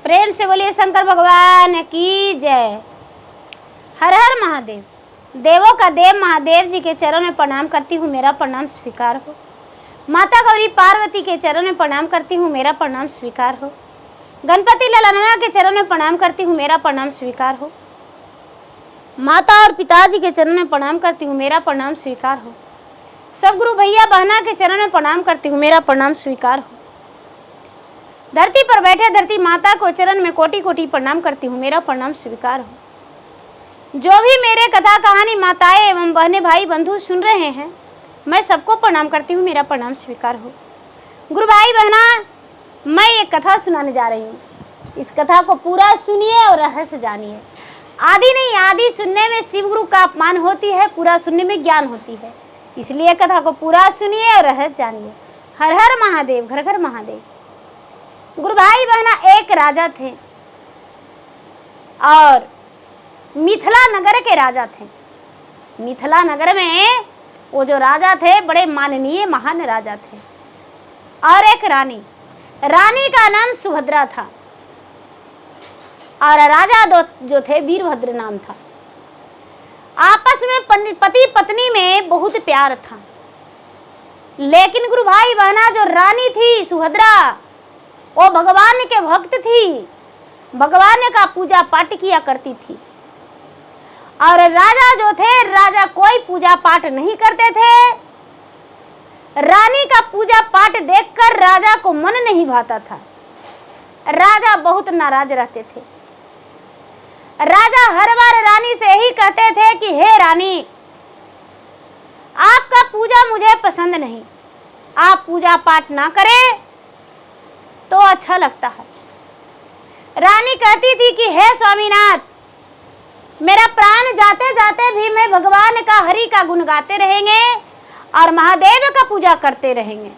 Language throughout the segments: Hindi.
प्रेम से बोलिए शंकर भगवान की जय। हर हर महादेव। देवों का देव महादेव जी के चरणों में प्रणाम करती हूँ, मेरा प्रणाम स्वीकार हो। माता गौरी पार्वती के चरणों में प्रणाम करती हूँ, मेरा प्रणाम स्वीकार हो। गणपति ललनवा के चरणों में प्रणाम करती हूँ, मेरा प्रणाम स्वीकार हो। माता और पिताजी के चरणों में प्रणाम करती हूँ, मेरा प्रणाम स्वीकार हो। सब गुरु भैया बहना के चरणों में प्रणाम करती हूँ, मेरा प्रणाम स्वीकार हो। धरती पर बैठे धरती माता को चरण में कोटि कोटि प्रणाम करती हूँ, मेरा प्रणाम स्वीकार हो। जो भी मेरे कथा कहानी माताएं एवं बहने भाई बंधु सुन रहे हैं, मैं सबको प्रणाम करती हूँ, मेरा प्रणाम स्वीकार हो। गुरु भाई बहना, मैं एक कथा सुनाने जा रही हूँ। इस कथा को पूरा सुनिए और रहस्य जानिए। आदि नहीं, आदि सुनने में शिव गुरु का अपमान होती है, पूरा सुनने में ज्ञान होती है। इसलिए कथा को पूरा सुनिए और रहस्य जानिए। हर हर महादेव, घर घर महादेव। गुरु भाई बहना, एक राजा थे और मिथिला नगर के राजा थे। मिथिला नगर में वो जो राजा थे बड़े माननीय महान राजा थे। और एक रानी, रानी का नाम सुभद्रा था और राजा जो थे वीरभद्र नाम था। आपस में पति पत्नी में बहुत प्यार था। लेकिन गुरु भाई बहना, जो रानी थी सुभद्रा, वो भगवान के भक्त थी, भगवान का पूजा पाठ किया करती थी। और राजा जो थे, राजा कोई पूजा पाठ नहीं करते थे। रानी का पूजा पाठ देखकर राजा को मन नहीं भाता था। राजा बहुत नाराज रहते थे। राजा हर बार रानी से ही कहते थे कि हे रानी, आपका पूजा मुझे पसंद नहीं, आप पूजा पाठ ना करें तो अच्छा लगता है। रानी कहती थी कि हे स्वामीनाथ, मेरा प्राण जाते जाते भी मैं भगवान का हरि का गुण गाते रहेंगे और महादेव का पूजा करते रहेंगे।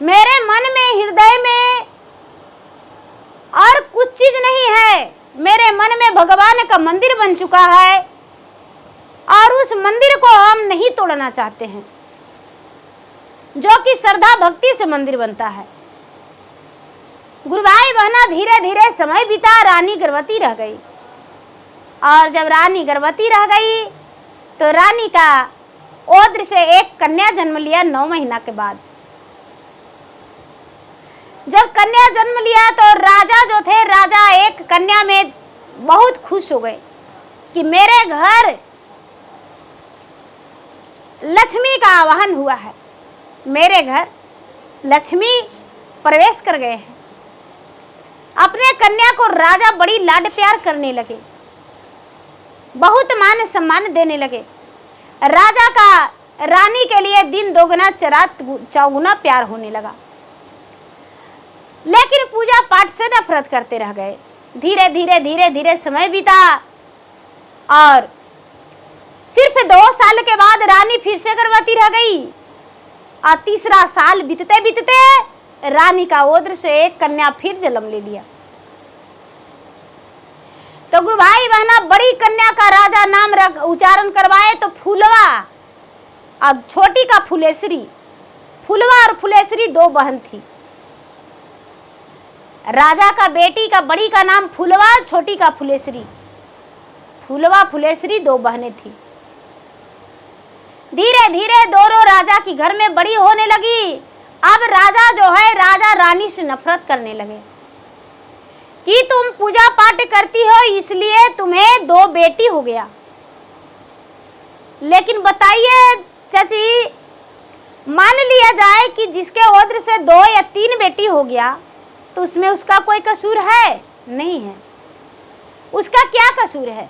मेरे मन में, हृदय में और कुछ चीज नहीं है। मेरे मन में भगवान का मंदिर बन चुका है और उस मंदिर को हम नहीं तोड़ना चाहते हैं, जो कि श्रद्धा भक्ति से मंदिर बनता है। गुरु भाई बहना, धीरे धीरे समय बीता, रानी गर्भवती रह गई। और जब रानी गर्भवती रह गई तो रानी का ओद्र से एक कन्या जन्म लिया 9 महीना के बाद। जब कन्या जन्म लिया तो राजा जो थे, राजा एक कन्या में बहुत खुश हो गए कि मेरे घर लक्ष्मी का आवाहन हुआ है, मेरे घर लक्ष्मी प्रवेश कर गए हैं। अपने कन्या को राजा बड़ी लाड प्यार करने लगे, बहुत मान सम्मान देने लगे। राजा का रानी के लिए दिन दोगुना रात चौगुना प्यार होने लगा। लेकिन पूजा पाठ से नफरत करते रह गए। धीरे धीरे धीरे धीरे समय बीता और सिर्फ 2 साल के बाद रानी फिर से गर्भवती रह गई। और तीसरा साल बीतते बीतते रानी का ओद्र से एक कन्या फिर जन्म ले लिया। तो गुरु भाई बहना, बड़ी कन्या का राजा नाम उच्चारण करवाए तो फूलवा और छोटी का फुलेश्वरी। फूलवा और फुलेश्वरी 2 बहन थी। राजा का बेटी का बड़ी का नाम फूलवा, छोटी का फुलेश्वरी। फूलवा फुलेश्वरी 2 बहनें थी। धीरे धीरे दोनों राजा की घर में बड़ी होने लगी। अब राजा जो है, राजा रानी से नफरत करने लगे कि तुम पूजा पाठ करती हो इसलिए तुम्हें 2 बेटी हो गया। लेकिन बताइए चाची, मान लिया जाए कि जिसके ओद्र से 2 या 3 बेटी हो गया तो उसमें उसका कोई कसूर है? नहीं है। उसका क्या कसूर है?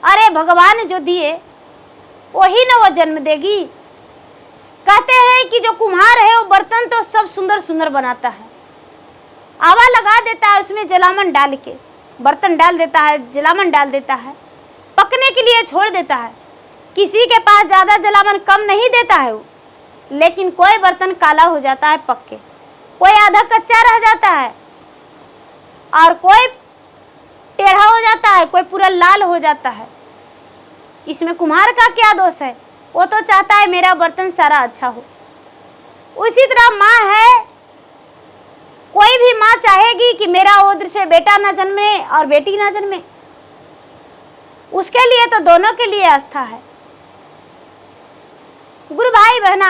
अरे भगवान जो दिए वही ना वो जन्म देगी। कहते हैं कि जो कुम्हार है वो बर्तन तो सब सुंदर सुंदर बनाता है, आवा लगा देता है, उसमें जलावन डाल के बर्तन डाल देता है, जलावन डाल देता है, पकने के लिए छोड़ देता है। किसी के पास ज़्यादा जलावन कम नहीं देता है वो, लेकिन कोई बर्तन काला हो जाता है पक के, कोई आधा कच्चा रह जाता है और कोई टेढ़ा हो जाता है, कोई पूरा लाल हो जाता है। इसमें कुम्हार का क्या दोष है? वो तो चाहता है मेरा बर्तन सारा अच्छा हो। उसी तरह माँ है, कोई भी माँ चाहेगी कि मेरा ओद्र से बेटा ना जन्मे और बेटी ना जन्मे। उसके लिए तो दोनों के लिए आस्था है। गुरु भाई बहना,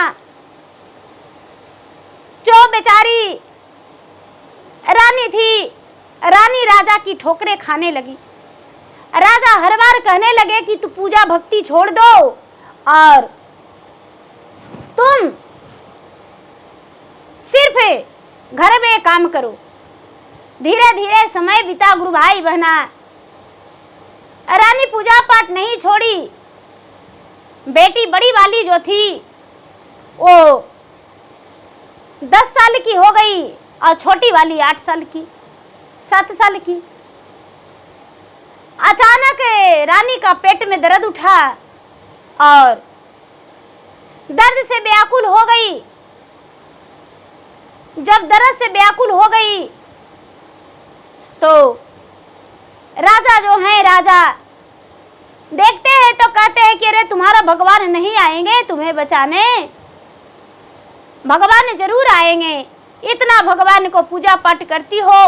जो बेचारी रानी थी, रानी राजा की ठोकरें खाने लगी। राजा हर बार कहने लगे कि तू पूजा भक्ति छोड़ दो और तुम सिर्फ घर में काम करो। धीरे धीरे समय बीता गुरु भाई बहना, रानी पूजा पाठ नहीं छोड़ी। बेटी बड़ी वाली जो थी वो 10 साल की हो गई और छोटी वाली 8 साल की, 7 साल की। अचानक रानी का पेट में दर्द उठा और दर्द से व्याकुल हो गई। जब दर्द से व्याकुल हो गई तो राजा जो है, राजा देखते हैं तो कहते हैं कि अरे तुम्हारा भगवान नहीं आएंगे तुम्हें बचाने? भगवान जरूर आएंगे। इतना भगवान को पूजा पाठ करती हो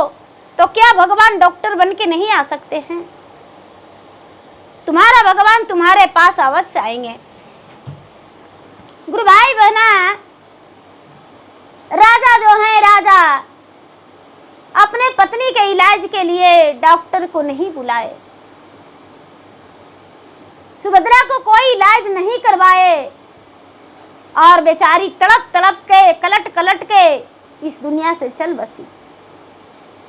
तो क्या भगवान डॉक्टर बन के नहीं आ सकते हैं? तुम्हारा भगवान तुम्हारे पास अवश्य आएंगे। गुरु भाई बहना, राजा जो है, राजा अपने पत्नी के इलाज के लिए डॉक्टर को नहीं बुलाए, सुभद्रा को कोई इलाज नहीं करवाए और बेचारी तड़प तड़प के, कलट कलट के इस दुनिया से चल बसी।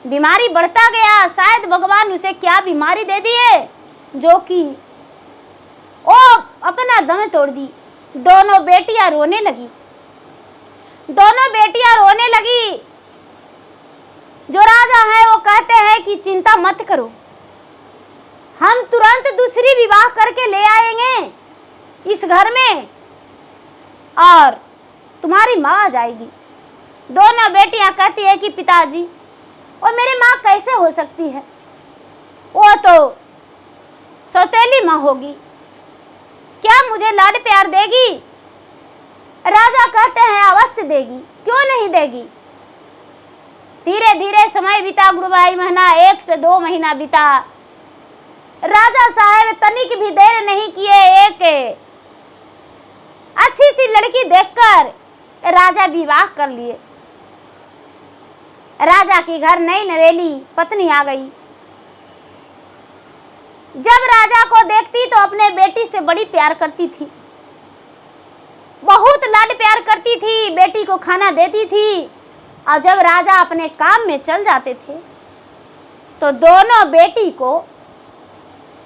बीमारी बढ़ता गया। शायद भगवान उसे क्या बीमारी दे दिए जो कि वो अपना दम तोड़ दी। दोनों बेटियां रोने लगी। दोनों बेटियां रोने लगी। जो राजा है वो कहते हैं कि चिंता मत करो, हम तुरंत दूसरी विवाह करके ले आएंगे इस घर में और तुम्हारी माँ आ जाएगी। दोनों बेटियां कहती है कि पिताजी, और मेरी माँ कैसे हो सकती है? वो तो सौतेली माँ होगी, क्या मुझे लाड प्यार देगी? राजा कहते हैं अवश्य देगी, क्यों नहीं देगी। धीरे धीरे समय बीता गुरु भाई महीना, 1 से 2 महीना बीता। राजा साहब तनिक भी देर नहीं किए, एक अच्छी सी लड़की देखकर राजा विवाह कर लिए। राजा के घर नई नवेली पत्नी आ गई। जब राजा को देखती तो अपने बेटी से बड़ी प्यार करती थी, बहुत लाड प्यार करती थी, बेटी को खाना देती थी। और जब राजा अपने काम में चल जाते थे तो दोनों बेटी को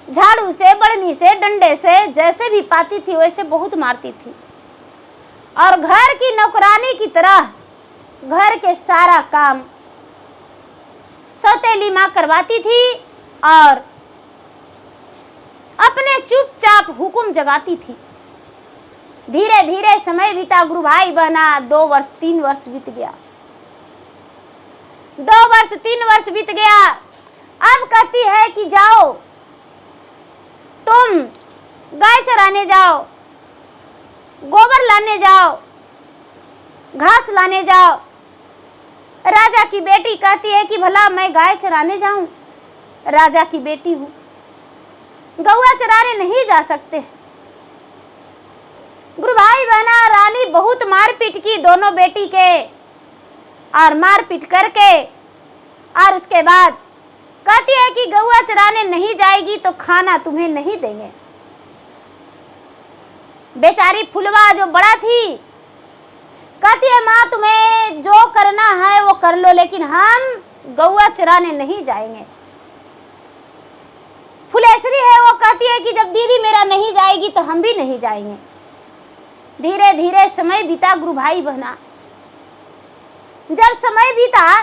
झाड़ू से, बढ़नी से, डंडे से जैसे भी पाती थी वैसे बहुत मारती थी और घर की नौकरानी की तरह घर के सारा काम सौतेली माँ करवाती थी और अपने चुपचाप हुक्म जगाती थी। धीरे धीरे समय बीता गुरु भाई बहना, 2 वर्ष 3 वर्ष बीत गया। 2 वर्ष 3 वर्ष बीत गया। अब कहती है कि जाओ तुम गाय चराने जाओ, गोबर लाने जाओ, घास लाने जाओ। राजा की बेटी कहती है कि भला मैं गाय चराने जाऊं? राजा की बेटी हूं, गौआ चराने नहीं जा सकते। गुरु भाई बहना, रानी बहुत मारपीट की दोनों बेटी के और मारपीट करके और उसके बाद कहती है कि गौआ चराने नहीं जाएगी तो खाना तुम्हें नहीं देंगे। बेचारी फुलवा जो बड़ा थी कहती है माँ तुम्हें जो करना है वो कर लो, लेकिन हम गौआ चराने नहीं जाएंगे। फुलेसरी है वो कहती है कि जब दीदी मेरा नहीं जाएगी तो हम भी नहीं जाएंगे। धीरे धीरे समय बीता गुरु भाई बहना। जब समय बीता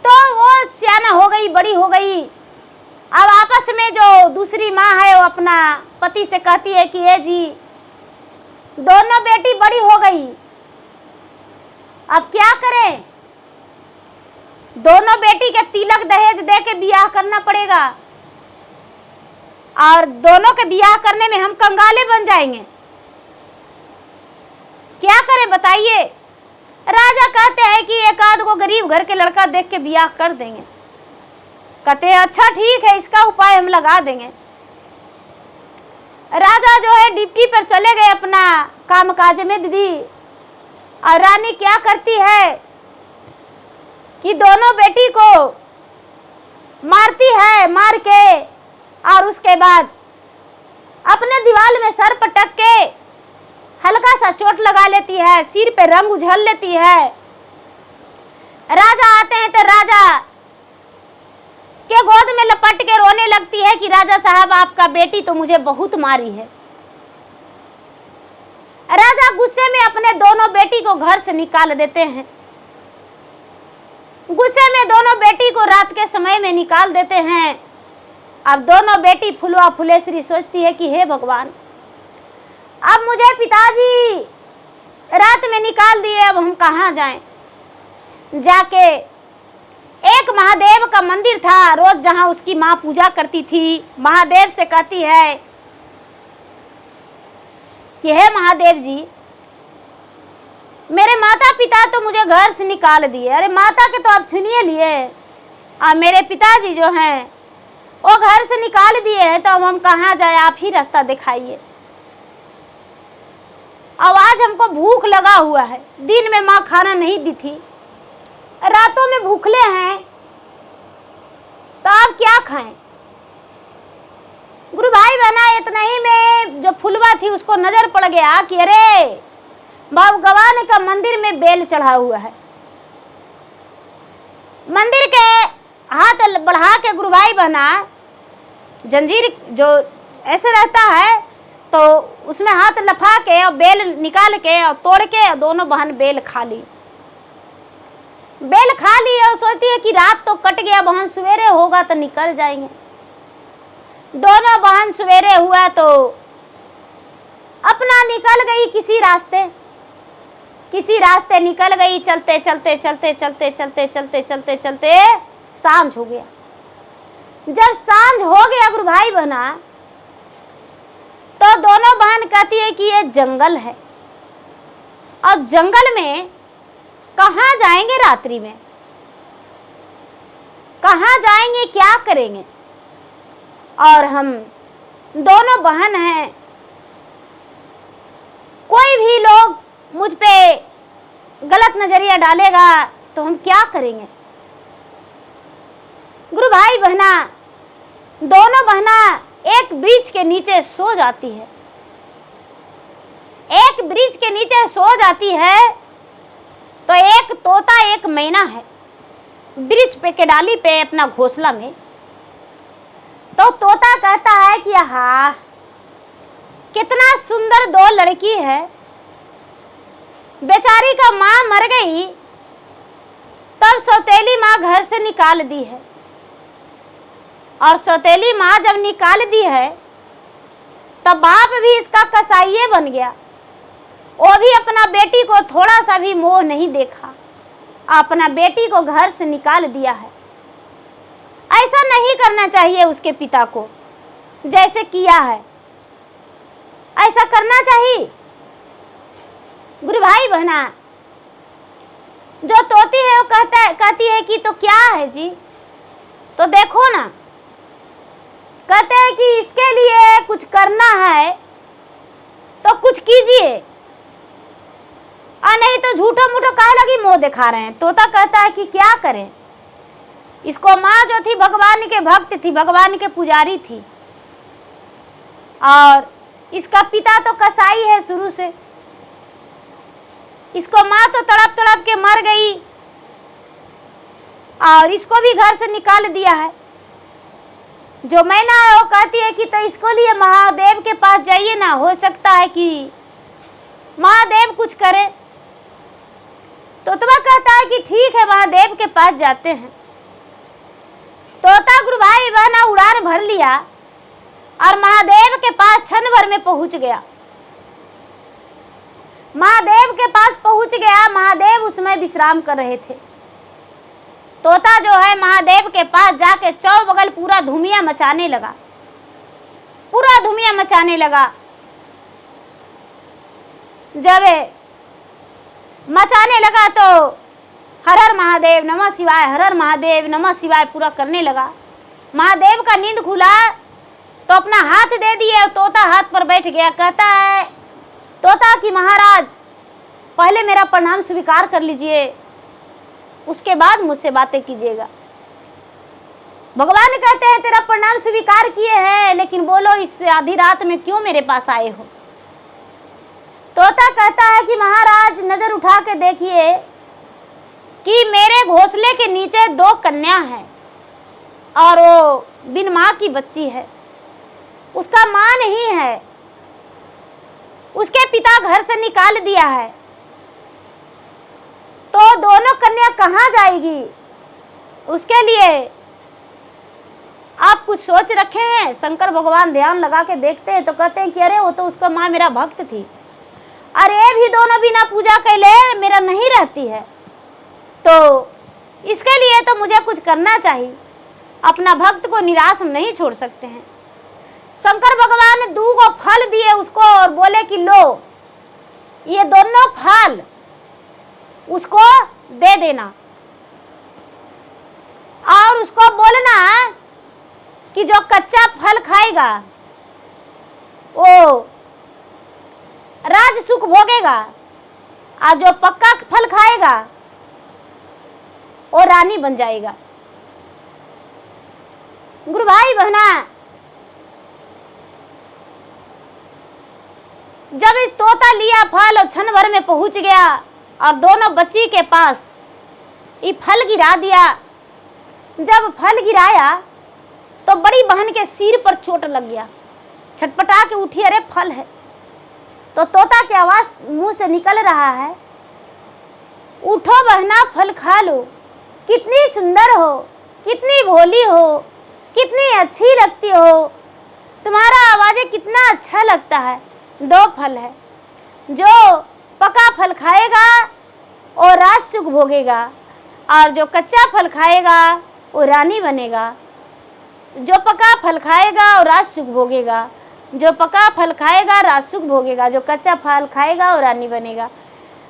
तो वो सियाना हो गई, बड़ी हो गई। अब आपस में जो दूसरी माँ है वो अपना पति से कहती है कि ये जी दोनों बेटी बड़ी हो गई, अब क्या करें? दोनों बेटी के तिलक दहेज दे के बियाह करना पड़ेगा और दोनों के बियाह करने में हम कंगाले बन जाएंगे। क्या करें बताइए? राजा कहते हैं कि एक आध को गरीब घर के लड़का देख के ब्याह कर देंगे। कहते हैं अच्छा ठीक है, इसका उपाय हम लगा देंगे। राजा जो है ड्यूटी पर चले गए अपना कामकाज में दीदी, और रानी क्या करती है कि दोनों बेटी को मारती है, मार के और उसके बाद अपने दीवार में सर पटक के हल्का सा चोट लगा लेती है, सिर पे रंग उझल लेती है। राजा आते हैं तो राजा के गोद में लपट के रोने लगती है कि राजा साहब आपका बेटी तो मुझे बहुत मारी है। राजा गुस्से में अपने दोनों बेटी को घर से निकाल देते हैं। गुस्से में दोनों बेटी को रात के समय में निकाल देते हैं। अब दोनों बेटी फुलवा फुलेश्वरी सोचती है कि हे भगवान, अब मुझे पिताजी रात में निकाल दिए, अब हम कहाँ जाएं। जाके एक महादेव का मंदिर था, रोज जहां उसकी माँ पूजा करती थी, महादेव से कहती है कि हे महादेव जी, मेरे माता पिता तो मुझे घर से निकाल दिए। अरे माता के तो आप छुनिए लिए, और मेरे पिताजी जो हैं वो घर से निकाल दिए हैं, तो अब हम कहाँ जाए, आप ही रास्ता दिखाइए। अब आज हमको भूख लगा हुआ है, दिन में माँ खाना नहीं दी थी, रातों में भूखले हैं, तो आप क्या खाएं। गुरु भाई बहना इतना ही में जो फुलवा थी उसको नजर पड़ गया कि अरे भगवान का मंदिर में बेल चढ़ा हुआ है। मंदिर के हाथ बढ़ा के गुरु भाई बहना, जंजीर जो ऐसे रहता है तो उसमें हाथ लफा के और बेल निकाल के और तोड़ के और दोनों बहन बेल खा ली। बेल खा ली और सोचती है कि रात तो कट गया, बहन सवेरे होगा तो निकल जाएंगे। दोनों बहन सवेरे हुआ तो अपना निकल गई किसी रास्ते निकल गई। चलते चलते चलते चलते चलते चलते चलते चलते सांझ हो गया। जब सांझ हो गया गुरु भाई बहना, तो दोनों बहन कहती है कि ये जंगल है, और जंगल में कहाँ जाएंगे रात्रि में, कहाँ जाएंगे, क्या करेंगे। और हम दोनों बहन हैं, कोई भी लोग मुझ पे गलत नजरिया डालेगा तो हम क्या करेंगे। गुरु भाई बहना, दोनों बहना एक वृक्ष के नीचे सो जाती है। एक वृक्ष के नीचे सो जाती है तो एक तोता एक मैना है वृक्ष पे के डाली पे अपना घोंसला में। तो तोता कहता है कि हाँ, कितना सुंदर दो लड़की है, बेचारी का माँ मर गई तब सौतेली माँ घर से निकाल दी है, और सौतेली माँ जब निकाल दी है तब बाप भी इसका कसाईये बन गया। वो भी अपना बेटी को थोड़ा सा भी मोह नहीं देखा, अपना बेटी को घर से निकाल दिया है। ऐसा नहीं करना चाहिए उसके पिता को, जैसे किया है ऐसा करना चाहिए। गुरु भाई बहना, जो तोती है वो कहती है कि तो क्या है जी, तो देखो ना, कहते हैं कि इसके लिए कुछ करना है तो कुछ कीजिए, और नहीं तो झूठो मूठो काहे लगी मोह दिखा रहे हैं। तोता कहता है कि क्या करें, इसको माँ जो थी भगवान के भक्त थी, भगवान के पुजारी थी, और इसका पिता तो कसाई है शुरू से। इसको माँ तो तड़प तड़प के मर गई और इसको भी घर से निकाल दिया है। जो मैना है वो कहती है कि तो इसको लिए महादेव के पास जाइए ना, हो सकता है कि महादेव कुछ करे। तो तोता कहता है कि ठीक है, महादेव के पास जाते हैं। तोता गुरु भाई बहना उड़ान भर लिया और महादेव के पास क्षण भर में पहुंच गया। महादेव के पास पहुंच गया। महादेव उसमें विश्राम कर रहे थे। तोता जो है महादेव के पास जाके चौबगल पूरा धुमिया मचाने लगा, पूरा धुमिया मचाने लगा। जब मचाने लगा तो हर हर महादेव नमः शिवाय, हर हर महादेव नमः शिवाय पूरा करने लगा। महादेव का नींद खुला तो अपना हाथ दे दिए, तोता हाथ पर बैठ गया। कहता है तोता कि महाराज पहले मेरा प्रणाम स्वीकार कर लीजिए, उसके बाद मुझसे बातें कीजिएगा। भगवान कहते हैं तेरा प्रणाम स्वीकार किए हैं, लेकिन बोलो इस आधी रात में क्यों मेरे पास आए हो। तोता कहता है कि महाराज नजर उठा के देखिए कि मेरे घोंसले के नीचे 2 कन्या हैं और वो बिन माँ की बच्ची है, उसका माँ नहीं है, उसके पिता घर से निकाल दिया है, तो दोनों कन्या कहाँ जाएगी। उसके लिए आप कुछ सोच रखे हैं। शंकर भगवान ध्यान लगा के देखते हैं तो कहते हैं कि अरे वो तो उसका माँ मेरा भक्त थी, अरे भी दोनों बिना पूजा कैले मेरा नहीं रहती है, तो इसके लिए तो मुझे कुछ करना चाहिए, अपना भक्त को निराश हम नहीं छोड़ सकते हैं। शंकर भगवान ने 2 फल दिए उसको और बोले कि लो ये दोनों फल उसको दे देना और उसको बोलना कि जो कच्चा फल खाएगा वो राज सुख भोगेगा और जो पक्का फल खाएगा वो रानी बन जाएगा। गुरु भाई बहना, जब इस तोता लिया फल और क्षण भर में पहुंच गया और दोनों बच्ची के पास ये फल गिरा दिया। जब फल गिराया तो बड़ी बहन के सिर पर चोट लग गया, छटपटा के उठी, अरे फल है। तो तोता की आवाज मुंह से निकल रहा है, उठो बहना फल खा लो, कितनी सुंदर हो, कितनी भोली हो, कितनी अच्छी लगती हो, तुम्हारा आवाज़ कितना अच्छा लगता है। 2 फल है, जो पका फल खाएगा और राज सुख भोगेगा और जो कच्चा फल खाएगा वो रानी बनेगा। जो पका फल खाएगा और राज सुख भोगेगा, जो पका फल खाएगा राज सुख भोगेगा, जो कच्चा फल खाएगा और रानी बनेगा।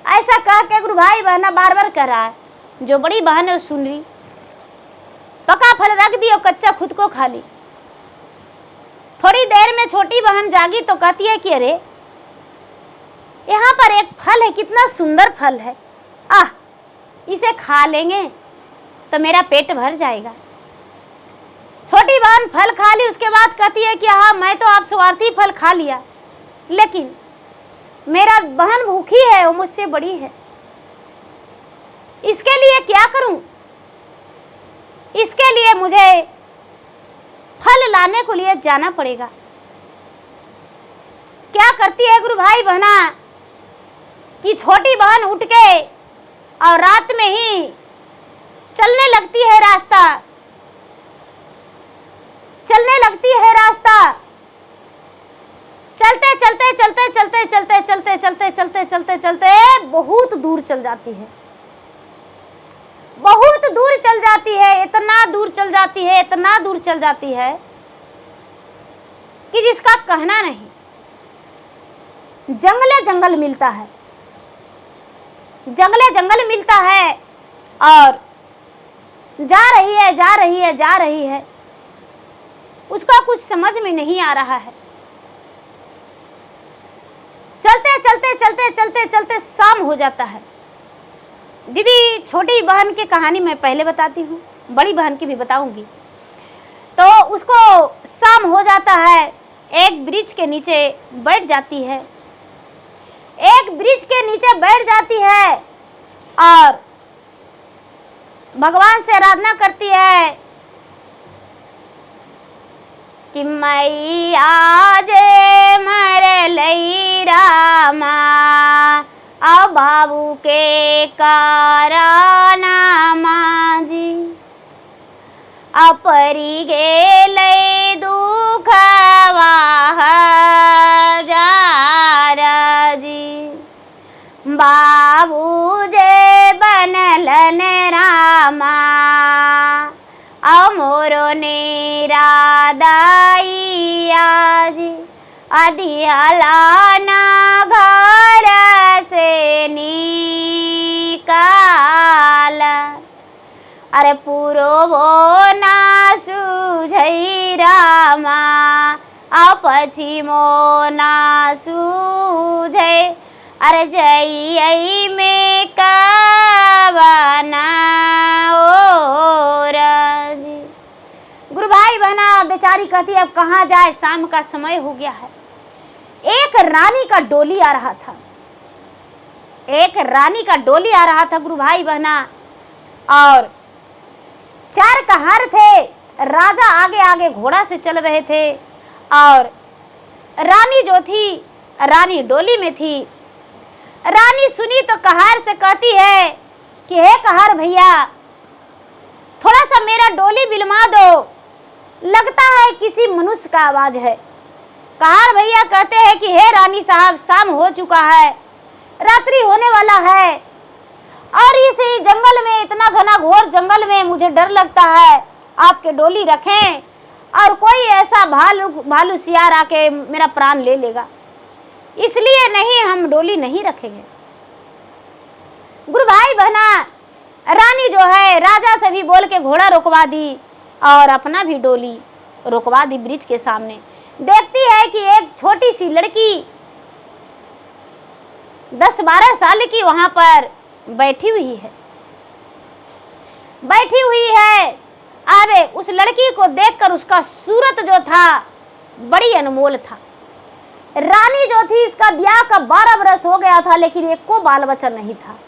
ऐसा कह के गुरु भाई बहना बार बार कह रहा है। जो बड़ी बहन है सुन रही, पका फल रख दी और कच्चा खुद को खा ली। थोड़ी देर में छोटी बहन जागी तो कहती है कि अरे यहाँ पर एक फल है, कितना सुंदर फल है, आह इसे खा लेंगे तो मेरा पेट भर जाएगा। छोटी बहन फल खा ली, उसके बाद कहती है कि हाँ मैं तो आप स्वार्थी फल खा लिया, लेकिन मेरा बहन भूखी है, वो मुझसे बड़ी है, इसके लिए क्या करूं। इसके लिए मुझे फल लाने को लिए जाना पड़ेगा। क्या करती है गुरु भाई बहना कि छोटी बहन उठ के और रात में ही चलने लगती है रास्ता, चलने लगती है रास्ता। चलते चलते चलते चलते चलते चलते चलते चलते चलते चलते बहुत दूर चल जाती है, बहुत दूर चल जाती है, इतना दूर चल जाती है, इतना दूर चल जाती है कि जिसका कहना नहीं। जंगले जंगल मिलता है, जंगले जंगल मिलता है और जा रही है जा रही है जा रही है, उसका कुछ समझ में नहीं आ रहा है। चलते चलते चलते चलते चलते शाम हो जाता है। दीदी छोटी बहन की कहानी मैं पहले बताती हूँ, बड़ी बहन की भी बताऊंगी। तो उसको शाम हो जाता है, एक वृक्ष के नीचे बैठ जाती है, एक वृक्ष के नीचे बैठ जाती है और भगवान से आराधना करती है कि मैया जे मर लई रामा आ बाबू के काराना माजी अपरी गेले दुखवा हजार जी बाबू जे बनलन रामा मोरो नेरा दाइया जी अधिहलाना घर से नी अरे पूर्वो ना सूझई रामा आ पश्चिमो ना सूझे अरे जई में कवाना ओ राजी। गुरु भाई बहना बेचारी कहती अब कहाँ जाए, शाम का समय हो गया है। एक रानी का डोली आ रहा था, एक रानी का डोली आ रहा था गुरु भाई बहना, और 4 कहार थे। राजा आगे आगे घोड़ा से चल रहे थे और रानी जो थी, रानी डोली में थी। रानी सुनी तो कहार से कहती है कि हे कहार भैया, थोड़ा सा मेरा डोली बिलमा दो, लगता है किसी मनुष्य का आवाज है। कहार भैया कहते हैं कि हे रानी साहब, शाम हो चुका है, रात्रि होने वाला है और इस जंगल में, इतना घना घोर जंगल में मुझे डर लगता है, आपके डोली रखें और कोई ऐसा भालू सियार आके मेरा प्राण ले लेगा, इसलिए नहीं, हम डोली नहीं रखेंगे। गुरु भाई बहना रानी जो है राजा से भी बोल के घोड़ा रुकवा दी और अपना भी डोली रुकवा दी ब्रिज के सामने। देखती है कि एक छोटी सी लड़की 10-12 साल की वहां पर बैठी हुई है, बैठी हुई है। अरे उस लड़की को देखकर उसका सूरत जो था बड़ी अनमोल था। रानी जो थी, इसका ब्याह का 12 वर्ष हो गया था, लेकिन एक को बाल बच्चा नहीं था।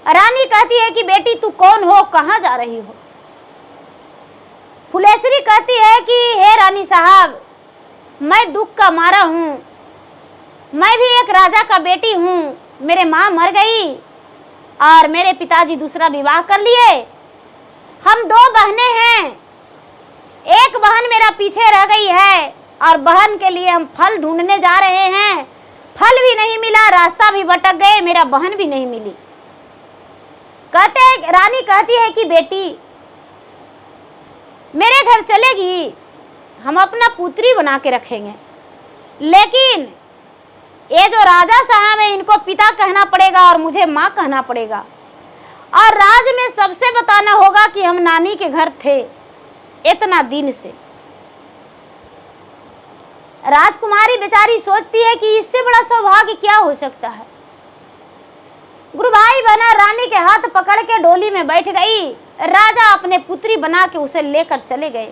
रानी कहती है कि बेटी तू कौन हो, कहां जा रही हो? फुलेश्वरी कहती है कि हे रानी साहब, मैं दुख का मारा हूं, मैं भी एक राजा का बेटी हूं, मेरे माँ मर गई और मेरे पिताजी दूसरा विवाह कर लिए। हम 2 बहनें हैं, एक बहन मेरा पीछे रह गई है और बहन के लिए हम फल ढूंढने जा रहे हैं, फल भी नहीं मिला, रास्ता भी भटक गए, मेरा बहन भी नहीं मिली। रानी कहती है कि बेटी मेरे घर चलेगी, हम अपना पुत्री बना के रखेंगे, लेकिन ये जो राजा साहब है इनको पिता कहना पड़ेगा और मुझे माँ कहना पड़ेगा, और राज में सबसे बताना होगा कि हम नानी के घर थे इतना दिन से। राजकुमारी बेचारी सोचती है कि इससे बड़ा सौभाग्य क्या हो सकता है। गुरु भाई बहना रानी के हाथ पकड़ के डोली में बैठ गई। राजा अपने पुत्री बना के उसे लेकर चले गए।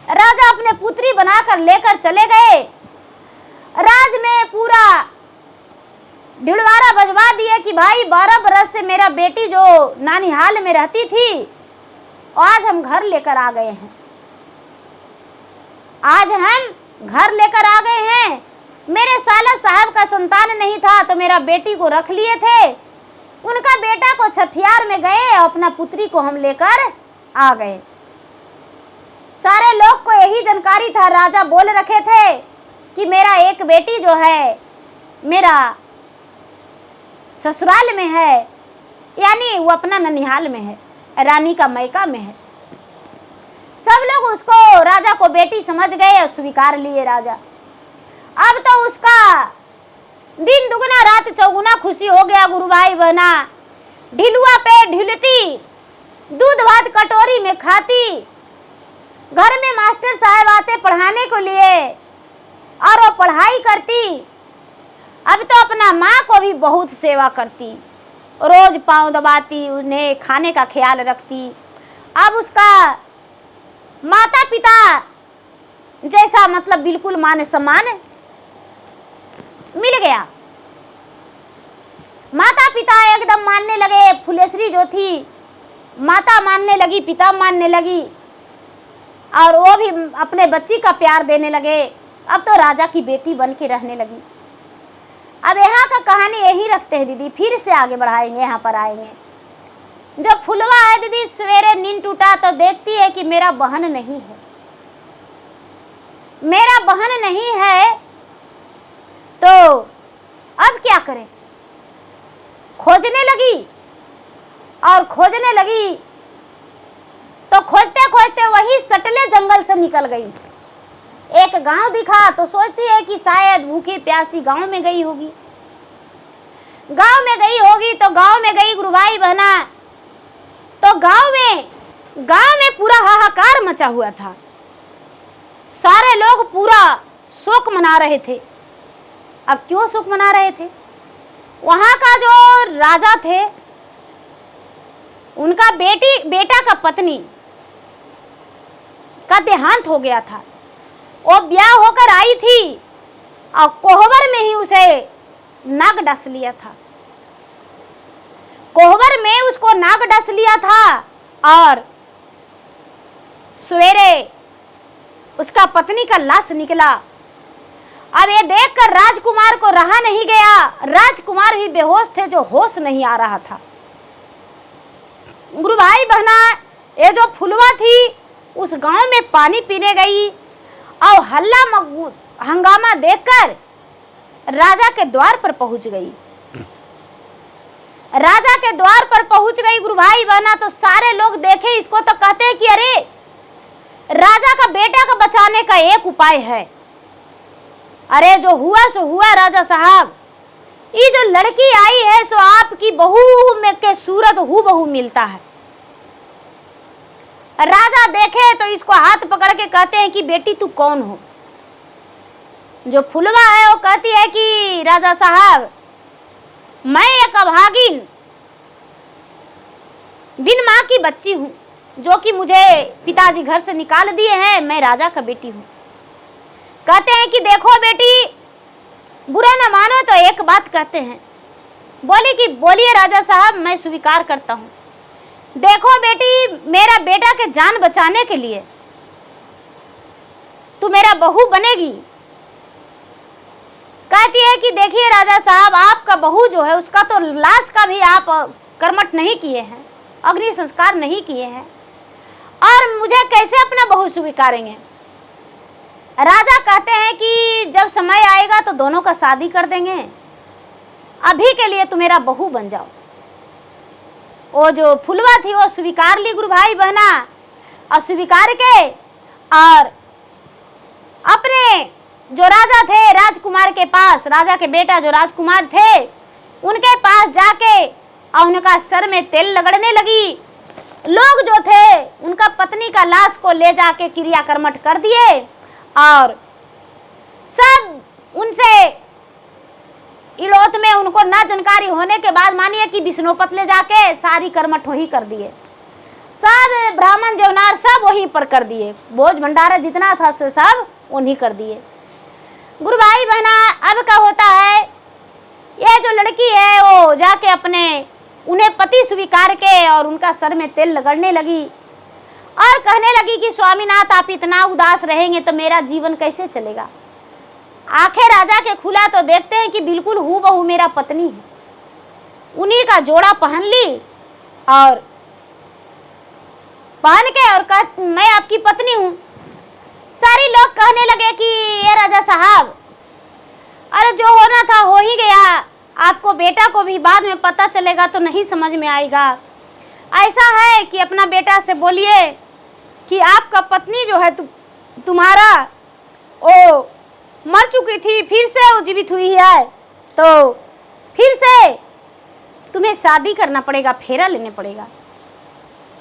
राजा अपने पुत्री बनाकर लेकर चले गए। राज में पूरा ढिड़वारा बजवा दिए कि भाई 12 बरस से मेरा बेटी जो नानिहाल में रहती थी, आज हम घर लेकर आ गए हैं, आज हम घर लेकर आ गए हैं। मेरे साला साहब का संतान नहीं था तो मेरा बेटी को रख लिए थे, उनका बेटा को छठियार में गए, अपना पुत्री को हम लेकर आ गए। सारे लोग को यही जानकारी था, राजा बोल रखे थे कि मेरा एक बेटी जो है मेरा ससुराल में है, यानी वो अपना ननिहाल में है, रानी का मैका में है। सब लोग उसको, राजा को बेटी समझ गए और स्वीकार लिए राजा। अब तो उसका दिन दुगना रात चौगुना खुशी हो गया। गुरु भाई बहना ढिलुआ पे ढिलती, दूध भात कटोरी में खाती, घर में मास्टर साहब आते पढ़ाने को लिए और वो पढ़ाई करती। अब तो अपना माँ को भी बहुत सेवा करती, रोज पाँव दबाती, उन्हें खाने का ख्याल रखती। अब उसका माता पिता जैसा मतलब बिल्कुल मान सम्मान मिल गया। माता पिता एकदम मानने लगे। फुलेश्वरी जो थी माता मानने लगी, पिता मानने लगी, और वो भी अपने बच्ची का प्यार देने लगे। अब तो राजा की बेटी बन के रहने लगी। अब यहाँ का कहानी यही रखते हैं दीदी, फिर से आगे बढ़ाएंगे, यहाँ पर आएंगे। जब फुलवा है दीदी, सवेरे नींद टूटा तो देखती है कि मेरा बहन नहीं है, मेरा बहन नहीं है, तो अब क्या करें? खोजने लगी और खोजने लगी तो खोजते खोजते वही सटले जंगल से निकल गई। एक गांव दिखा तो सोचती है कि शायद भूखी प्यासी गांव में गई होगी। गांव में गई होगी तो गांव में गई गुरु भाई बहना तो गांव में पूरा हाहाकार मचा हुआ था। सारे लोग पूरा शोक मना रहे थे। अब क्यों शोक मना रहे थे? वहां का जो राजा थे, उनका बेटा का पत्नी का देहांत हो गया था। वो ब्याह होकर आई थी और कोहबर में ही उसे नाग डस लिया था। कोहबर में उसको नाग डस लिया था और सवेरे उसका पत्नी का लाश निकला। अब ये देखकर राजकुमार को रहा नहीं गया। राजकुमार भी बेहोश थे, जो होश नहीं आ रहा था। गुरु भाई बहना, ये जो फुलवा थी उस गांव में पानी पीने गई और हल्ला हंगामा देखकर राजा के द्वार पर पहुंच गई। राजा के द्वार पर पहुंच गई गुरु भाई बहना, तो सारे लोग देखे इसको तो कहते हैं कि अरे राजा का बेटा को बचाने का एक उपाय है। अरे जो हुआ सो हुआ राजा साहब, ये जो लड़की आई है सो आपकी बहू में के सूरत हूबहू मिलता है। राजा देखे तो इसको हाथ पकड़ के कहते हैं कि बेटी तू कौन हो? जो फुलवा है वो कहती है कि राजा साहब, मैं एक अभागिन बिन मां की बच्ची हूं, जो कि मुझे पिताजी घर से निकाल दिए हैं। मैं राजा का बेटी हूं। कहते हैं कि देखो बेटी, बुरा न मानो तो एक बात कहते हैं। बोलिए राजा साहब, मैं स्वीकार करता हूं। देखो बेटी, मेरा बेटा के जान बचाने के लिए तू मेरा बहू बनेगी। कहती है कि देखिए राजा साहब, आपका बहू जो है उसका तो लाश का भी आप कर्मठ नहीं किए हैं, अग्नि संस्कार नहीं किए हैं, और मुझे कैसे अपना बहू स्वीकारेंगे? राजा कहते हैं कि जब समय आएगा तो दोनों का शादी कर देंगे, अभी के लिए तुम मेरा बहू बन जाओ। वो जो फुलवा थी वो स्वीकार ली गुरु भाई बहना, और स्वीकार के और अपने जो राजा थे राजकुमार के पास, राजा के बेटा जो राजकुमार थे उनके पास जाके और उनका सर में तेल लगड़ने लगी। लोग जो थे उनका पत्नी का लाश को ले जाके क्रियाकर्मठ कर दिए और सब उनसे इलोत में उनको ना जानकारी होने के बाद मानिए कि विष्णुपत ले जाके सारी कर्मठ वही कर दिए। सब ब्राह्मण जवनार सब वहीं पर कर दिए, बोझ भंडारा जितना था से सब उन्हीं कर दिए। गुरु भाई बहना, अब क्या होता है, ये जो लड़की है वो जाके अपने उन्हें पति स्वीकार के और उनका सर में तेल लगड़ने लगी और कहने लगी कि स्वामीनाथ, आप इतना उदास रहेंगे तो मेरा जीवन कैसे चलेगा? आंखें राजा के खुला तो देखते हैं कि बिल्कुल हूबहू मेरा पत्नी है। उन्हीं का जोड़ा पहन ली और पहन के और कहा मैं आपकी पत्नी हूं। सारे लोग कहने लगे कि ये राजा साहब, अरे जो होना था हो ही गया, आपको बेटा को भी बाद में पता चलेगा तो नहीं समझ में आएगा। ऐसा है कि अपना बेटा से बोलिए कि आपका पत्नी जो है तुम्हारा वो मर चुकी थी, फिर से वो जीवित हुई है, तो फिर से तुम्हें शादी करना पड़ेगा, फेरा लेने पड़ेगा।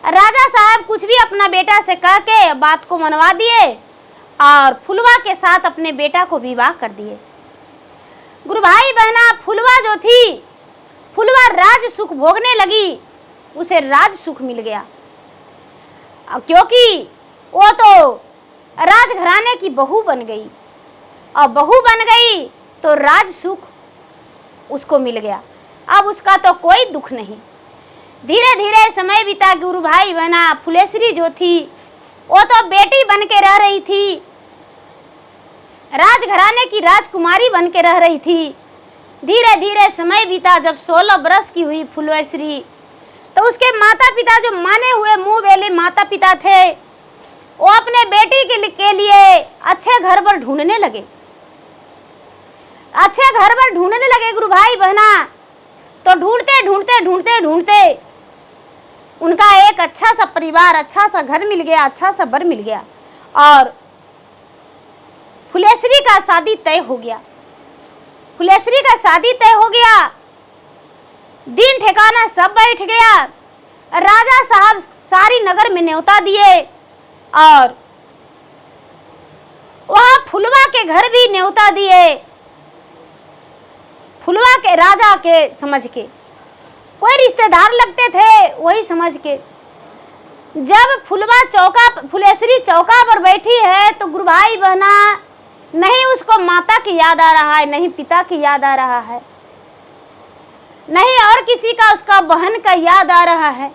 राजा साहब कुछ भी अपना बेटा से कह के बात को मनवा दिए और फुलवा के साथ अपने बेटा को विवाह कर दिए। गुरु भाई बहना, फुलवा जो थी, फुलवा राज सुख भोगने लगी, उसे राज सुख मिल गया, क्योंकि वो तो राजघराने की बहू बन गई और बहू बन गई तो राज सुख उसको मिल गया। अब उसका तो कोई दुख नहीं। धीरे धीरे समय बीता। गुरु भाई बहना, फुलेश्वरी जो थी वो तो बेटी बन के रह रही थी, राजघराने की राजकुमारी बन के रह रही थी। धीरे धीरे समय बीता। जब 16 बरस की हुई फुलेश्वरी, तो उसके माता पिता जो माने हुए मुंह बेले माता पिता थे, वो अपने बेटी के लिए अच्छे घर पर ढूंढने लगे, अच्छे घर पर ढूंढने लगे गुरु भाई बहना। तो ढूंढते ढूंढते ढूंढते ढूंढते उनका एक अच्छा सा परिवार, अच्छा सा घर मिल गया, अच्छा सा बर मिल गया और फुलेश्वरी का शादी तय हो गया। फुलेश्वरी का शादी तय हो गया, दिन ठिकाना सब बैठ गया। राजा साहब सारी नगर में न्योता दिए और वहां फुलवा के घर भी न्योता दिए, फुलवा के राजा के समझ के, कोई रिश्तेदार लगते थे वही समझ के। जब फुलेश्वरी चौका पर बैठी है तो गुरु भाई बहना, नहीं उसको माता की याद आ रहा है, नहीं पिता की याद आ रहा है, नहीं और किसी का उसका बहन का याद आ रहा है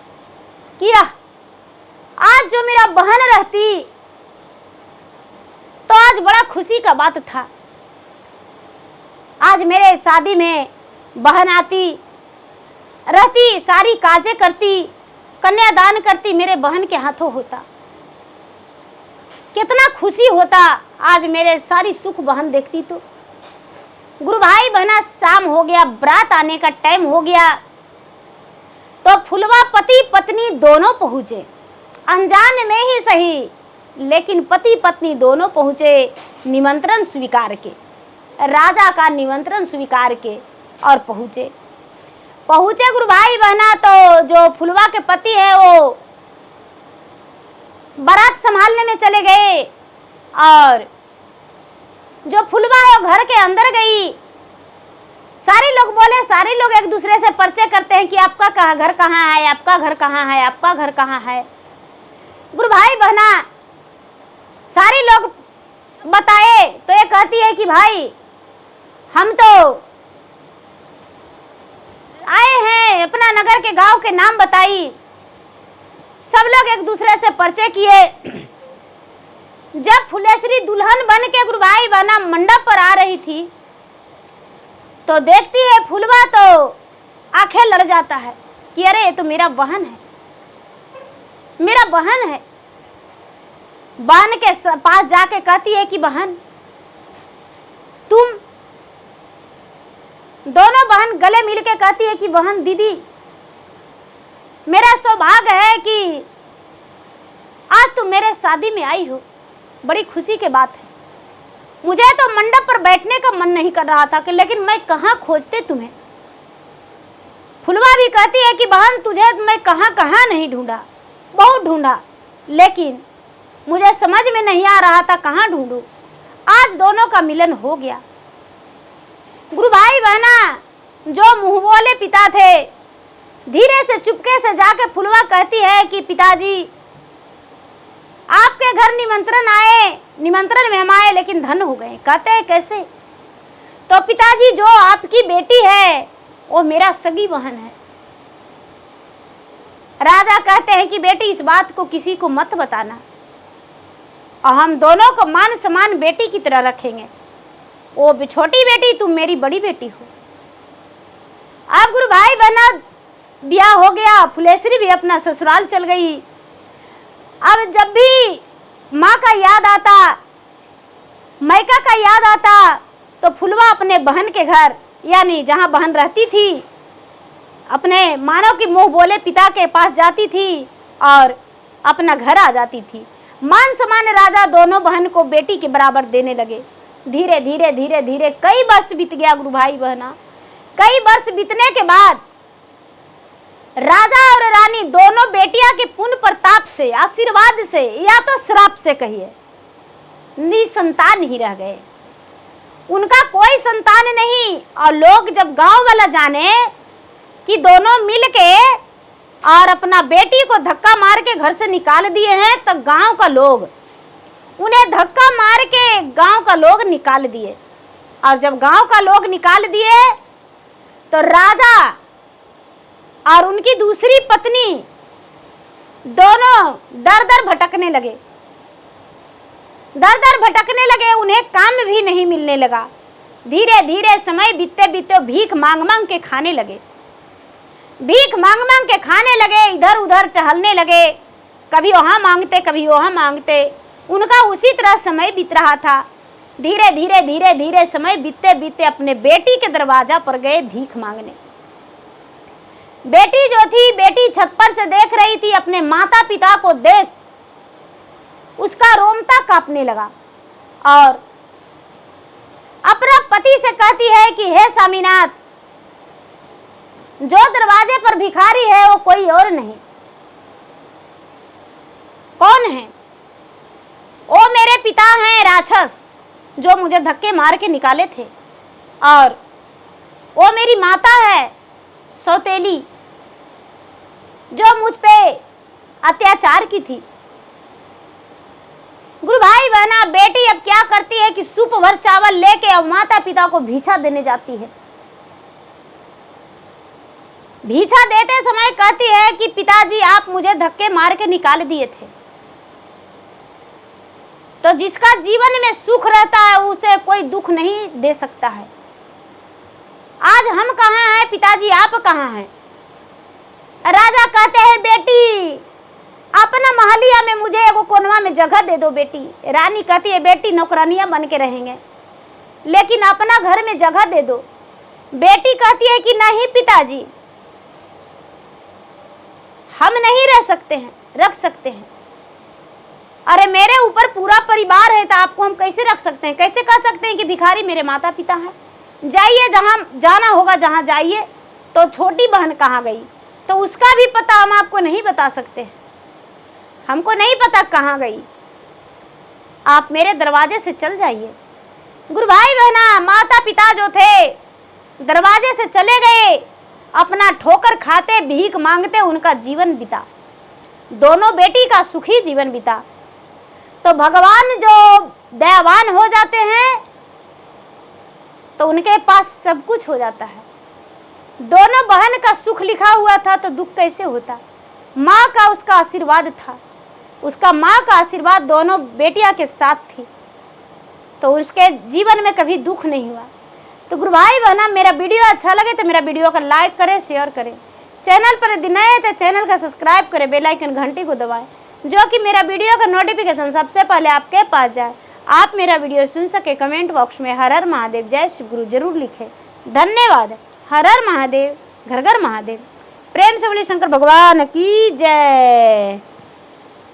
कि आज जो मेरा बहन रहती तो आज बड़ा खुशी का बात था। आज मेरे शादी में बहन आती, रहती, सारी काजें करती, कन्यादान करती, मेरे बहन के हाथों होता, कितना खुशी होता। आज मेरे सारी सुख बहन देखती तो। गुरु भाई बहना, शाम हो गया, बारात आने का टाइम हो गया, तो फुलवा पति पत्नी दोनों पहुंचे, अनजान में ही सही, लेकिन पति पत्नी दोनों पहुंचे निमंत्रण स्वीकार के, राजा का निमंत्रण स्वीकार के और पहुंचे गुरु भाई बहना। तो जो फुलवा के पति है वो बारात संभालने में चले गए और जो फुलवा है वो घर के अंदर गई। सारे लोग बोले, सारे लोग एक दूसरे से परिचय करते हैं कि आपका घर कहाँ है, आपका घर कहाँ है, आपका घर कहाँ है। गुरु भाई बहना सारे लोग बताए तो ये कहती है कि भाई हम तो आए हैं, अपना नगर के गांव के नाम बताई। सब लोग एक दूसरे से परिचय किए। जब फुलेश्वरी दुल्हन बन के गुरु भाई बहना मंडप पर आ रही थी तो देखती है फुलवा तो आंखें लड़ जाता है कि अरे ये तो मेरा बहन है, मेरा बहन है। बहन के पास जाके कहती है कि बहन तुम, दोनों बहन गले मिल के कहती है कि बहन दीदी, मेरा सौभाग्य है कि आज तुम मेरे शादी में आई हो, बड़ी खुशी की बात है। मुझे तो मंडप पर बैठने का मन नहीं कर रहा था कि लेकिन मैं कहाँ खोजते तुम्हें। फुलवा भी कहती है कि बहन तुझे मैं कहाँ कहाँ नहीं ढूंढा, बहुत ढूंढा, लेकिन मुझे समझ में नहीं आ रहा था कहाँ ढूंढूं। आज दोनों का मिलन हो गया। गुरु भाई बहना जो मुंह बोले पिता थे, धीरे से चुपके से जाके फुलवा कहती है कि पिताजी आपके घर निमंत्रण आए, निमंत्रण में हम आए लेकिन धन हो गए। कहते हैं कैसे? तो पिताजी जो आपकी बेटी है वो मेरा सगी बहन है। राजा कहते हैं कि बेटी इस बात को किसी को मत बताना और हम दोनों को मान सम्मान बेटी की तरह रखेंगे। वो छोटी बेटी, तुम मेरी बड़ी बेटी हो। अब गुरु भाई बहना ब्याह हो गया, फुलेश्वरी भी अपना ससुराल चल गई। अब जब भी माँ का याद आता, मायका का याद आता, तो फुलवा अपने बहन के घर यानी जहाँ बहन रहती थी, अपने मानो कि मुंह बोले पिता के पास जाती थी और अपना घर आ जाती थी। मान सम्मान राजा दोनों बहन को बेटी के बराबर देने लगे। धीरे धीरे धीरे धीरे कई वर्ष बीत गया गुरु भाई बहना। कई वर्ष बीतने के बाद राजा और रानी दोनों बेटियां के पुण्य प्रताप से, आशीर्वाद से या तो श्राप से कहिए, निसंतान ही रह गए। उनका कोई संतान नहीं। और लोग जब गांव वाला जाने कि दोनों मिलके और अपना बेटी को धक्का मार के घर से निकाल दिए हैं, तो गांव का लोग उन्हें धक्का मार के गांव का लोग निकाल दिए। और जब गांव का लोग निकाल दिए तो राजा और उनकी दूसरी पत्नी दोनों दर दर भटकने लगे, दर दर भटकने लगे। उन्हें काम भी नहीं मिलने लगा। धीरे धीरे समय बीतते बीतते भीख मांग मांग के खाने लगे, भीख मांग मांग के खाने लगे, इधर उधर टहलने लगे, कभी वहाँ मांगते कभी वहाँ मांगते। उनका उसी तरह समय बीत रहा था। धीरे धीरे धीरे धीरे समय बीतते बीतते अपने बेटी के दरवाजा पर गए भीख मांगने। बेटी जो थी, बेटी छत पर से देख रही थी, अपने माता पिता को देख उसका रोमता कांपने लगा और अपना पति से कहती है कि हे स्वामीनाथ, जो दरवाजे पर भिखारी है वो कोई और नहीं, कौन है? वो मेरे पिता हैं राक्षस, जो मुझे धक्के मार के निकाले थे, और वो मेरी माता है सौतेली, जो मुझ पे अत्याचार की थी। गुरु भाई बहना, बेटी अब क्या करती है कि सूप भर चावल लेके अब माता पिता को भिक्षा देने जाती है। भिक्षा देते समय कहती है कि पिताजी आप मुझे धक्के मार के निकाल दिए थे। तो जिसका जीवन में सुख रहता है उसे कोई दुख नहीं दे सकता है। आज हम कहाँ हैं पिताजी, आप कहाँ हैं? राजा कहते हैं बेटी अपना महलिया में मुझे एगो कोनवा में जगह दे दो बेटी। रानी कहती है बेटी नौकरानियां बन के रहेंगे, लेकिन अपना घर में जगह दे दो। बेटी कहती है कि नहीं पिताजी, हम नहीं रह सकते हैं, रख सकते हैं। अरे मेरे ऊपर पूरा परिवार है, तो आपको हम कैसे रख सकते हैं? कैसे कह सकते हैं कि भिखारी मेरे माता पिता हैं? जाइए जहाँ जाना होगा, जहाँ जाइए। तो छोटी बहन कहाँ गई, तो उसका भी पता हम आपको नहीं बता सकते। हमको नहीं पता कहाँ गई, आप मेरे दरवाजे से चल जाइए। गुरु भाई बहना, माता पिता जो थे दरवाजे से चले गए, अपना ठोकर खाते भीख मांगते उनका जीवन बीता। दोनों बेटी का सुखी जीवन बीता। तो भगवान जो दयावान हो जाते हैं तो उनके पास सब कुछ हो जाता है। दोनों बहन का सुख लिखा हुआ था तो दुख कैसे होता? माँ का उसका आशीर्वाद था, उसका माँ का आशीर्वाद दोनों बेटियां के साथ थी, तो उसके जीवन में कभी दुख नहीं हुआ। तो गुरु भाई बहना, मेरा वीडियो अच्छा लगे तो मेरा वीडियो को लाइक करें, शेयर करें। चैनल पर यदि नए हैं तो चैनल का सब्सक्राइब करें, बेल आइकन घंटी को दबाएं, जो कि मेरा वीडियो का नोटिफिकेशन सबसे पहले आपके पास जाए। आप मेरा वीडियो सुन सके, कमेंट बॉक्स में हर हर महादेव जय शिव गुरु जरूर लिखें। धन्यवाद। हर हर महादेव, घर घर महादेव। प्रेम से बोलिए शंकर भगवान की जय।